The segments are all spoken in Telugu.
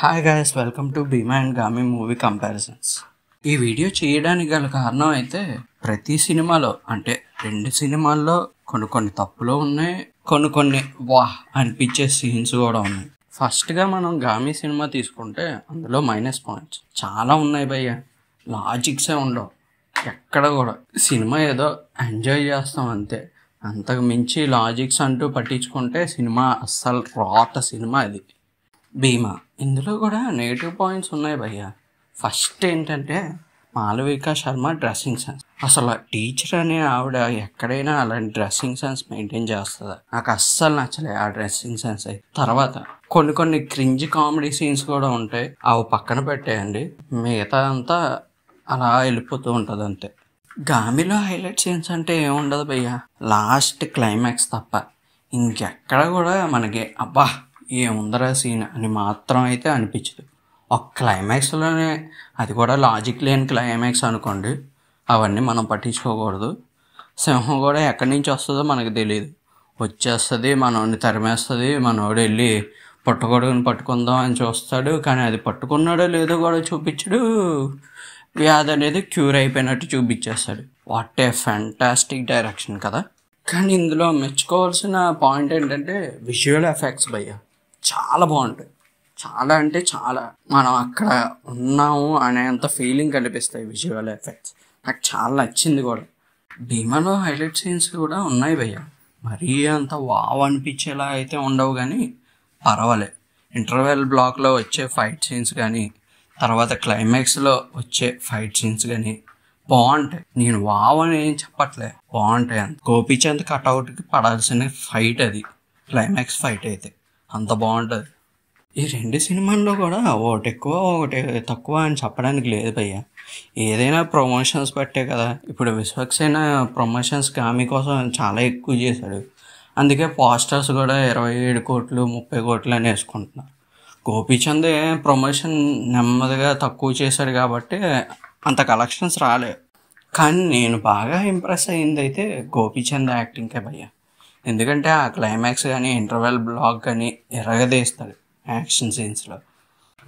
Hi guys, welcome to Bheema and Gaami movie comparisons. ఈ వీడియో చేయడానికి గల కారణం అయితే ప్రతి సినిమాలో అంటే 2 సినిమాల్లో కొన్ని తప్పులు ఉన్నాయి, కొన్ని వాహ్ అనిపించే సీన్స్ కూడా ఉన్నాయి. ఫస్ట్గా మనం గామి సినిమా తీసుకుంటే అందులో మైనస్ పాయింట్స్ చాలా ఉన్నాయి భయ్య. లాజిక్సే ఉండవు ఎక్కడ కూడా. సినిమా ఏదో ఎంజాయ్ చేస్తాం అంతే, అంతకు మించి లాజిక్స్ అంటూ పట్టించుకుంటే సినిమా అస్సలు రాత సినిమా ఇది భీమా. ఇందులో కూడా నెగిటివ్ పాయింట్స్ ఉన్నాయి భయ్య. ఫస్ట్ ఏంటంటే మాళవిక శర్మ డ్రెస్సింగ్ సెన్స్. అసలు టీచర్ అనే ఆవిడ ఎక్కడైనా అలాంటి డ్రెస్సింగ్ సెన్స్ మెయింటైన్ చేస్తుందా? నాకు అస్సలు నచ్చలే ఆ డ్రెస్సింగ్ సెన్స్. అయితే తర్వాత కొన్ని క్రింజ్ కామెడీ సీన్స్ కూడా ఉంటాయి, అవి పక్కన పెట్టేయండి, మిగతా అంతా అలా వెళ్ళిపోతూ ఉంటుంది అంతే. గామిలో హైలైట్ సీన్స్ అంటే ఏముండదు భయ్య, లాస్ట్ క్లైమాక్స్ తప్ప ఇంకెక్కడ కూడా మనకి అబ్బా ఏముందరా సీన్ అని మాత్రం అయితే అనిపించదు. ఒక క్లైమాక్స్లోనే, అది కూడా లాజిక్ లేని క్లైమాక్స్ అనుకోండి, అవన్నీ మనం పట్టించుకోకూడదు. సింహం కూడా ఎక్కడి నుంచి వస్తుందో మనకు తెలియదు, వచ్చేస్తుంది, మనోడిని తరిమేస్తుంది, మనోడు వెళ్ళి పుట్టగొడుగుని పట్టుకుందాం అని చూస్తాడు, కానీ అది పట్టుకున్నాడో లేదో కూడా చూపించడు, వ్యాధి అనేది క్యూర్ అయిపోయినట్టు చూపించేస్తాడు. వాట్ ఏ ఫ్యాంటాస్టిక్ డైరెక్షన్ కదా. కానీ ఇందులో మెచ్చుకోవాల్సిన పాయింట్ ఏంటంటే విజువల్ ఎఫెక్ట్స్ భయ్య చాలా బాగుంటాయి. చాలా అంటే చాలా, మనం అక్కడ ఉన్నాము అనేంత ఫీలింగ్ కనిపిస్తాయి విజువల్ ఎఫెక్ట్స్. నాకు చాలా నచ్చింది కూడా. భీమాలో హైలైట్ సీన్స్ కూడా ఉన్నాయి భయ్య, మరీ అంత వావ్ అనిపించేలా అయితే ఉండవు కానీ పర్వాలే. ఇంటర్వెల్ బ్లాక్లో వచ్చే ఫైట్ సీన్స్ కానీ, తర్వాత క్లైమాక్స్లో వచ్చే ఫైట్ సీన్స్ కానీ బాగుంటాయి. నేను వావ్ అని ఏం చెప్పట్లే, బాగుంటాయి. అంత గోపీచంద్ కట్అవుట్కి పడాల్సిన ఫైట్ అది, క్లైమాక్స్ ఫైట్ అయితే అంత బాగుంటుంది. ఈ 2 సినిమాల్లో కూడా ఒకటి ఎక్కువ ఒకటి తక్కువ అని చెప్పడానికి లేదు భయ్య. ఏదైనా ప్రమోషన్స్ బట్టే కదా. ఇప్పుడు విశ్వక్సేన ప్రమోషన్స్ గామి కోసం చాలా ఎక్కువ చేశాడు, అందుకే పోస్టర్స్ కూడా 27 కోట్లు 30 కోట్లు అని వేసుకుంటున్నారు. గోపీచంద్ ప్రమోషన్ నెమ్మదిగా తక్కువ చేశాడు కాబట్టి అంత కలెక్షన్స్ రాలేదు. కానీ నేను బాగా ఇంప్రెస్ అయ్యింది అయితే గోపీచంద్ యాక్టింగ్కే భయ్య. ఎందుకంటే ఆ క్లైమాక్స్ కానీ ఇంటర్వెల్ బ్లాక్ కానీ ఎరగదీస్తాడు యాక్షన్ సీన్స్లో.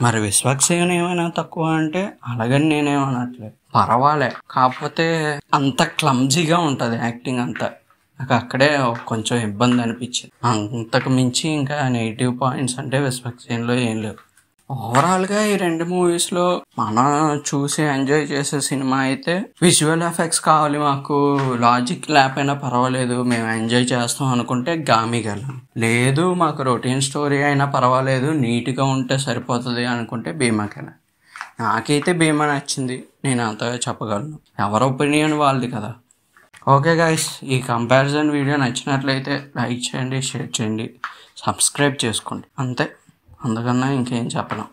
మరి విశ్వక్సేన ఏమైనా తక్కువ అంటే అలాగని నేనేమనట్లేదు, పర్వాలే. కాకపోతే అంత క్లమ్జీగా ఉంటుంది యాక్టింగ్ అంతా, నాకు అక్కడే కొంచెం ఇబ్బంది అనిపించింది. అంతకు మించి ఇంకా నెగిటివ్ పాయింట్స్ అంటే విశ్వక్సేనలో ఏం లేవు. ఓవరాల్గా ఈ 2 మూవీస్లో మనం చూసి ఎంజాయ్ చేసే సినిమా అయితే విజువల్ ఎఫెక్ట్స్ కావాలి మాకు, లాజిక్ లేకపోయినా పర్వాలేదు, మేము ఎంజాయ్ చేస్తాం అనుకుంటే గామి గెలం. లేదు మాకు రొటీన్ స్టోరీ అయినా పర్వాలేదు, నీట్గా ఉంటే సరిపోతుంది అనుకుంటే భీమాకి వెళ్ళాలి. నాకైతే భీమా నచ్చింది, నేను అంతగా చెప్పగలను. ఎవరి ఒపీనియన్ వాళ్ళది కదా. ఓకే గైస్, ఈ కంపారిజన్ వీడియో నచ్చినట్లయితే లైక్ చేయండి, షేర్ చేయండి, సబ్స్క్రైబ్ చేసుకోండి, అంతే. అందుకన్నా ఇంకేం చెప్పలేం.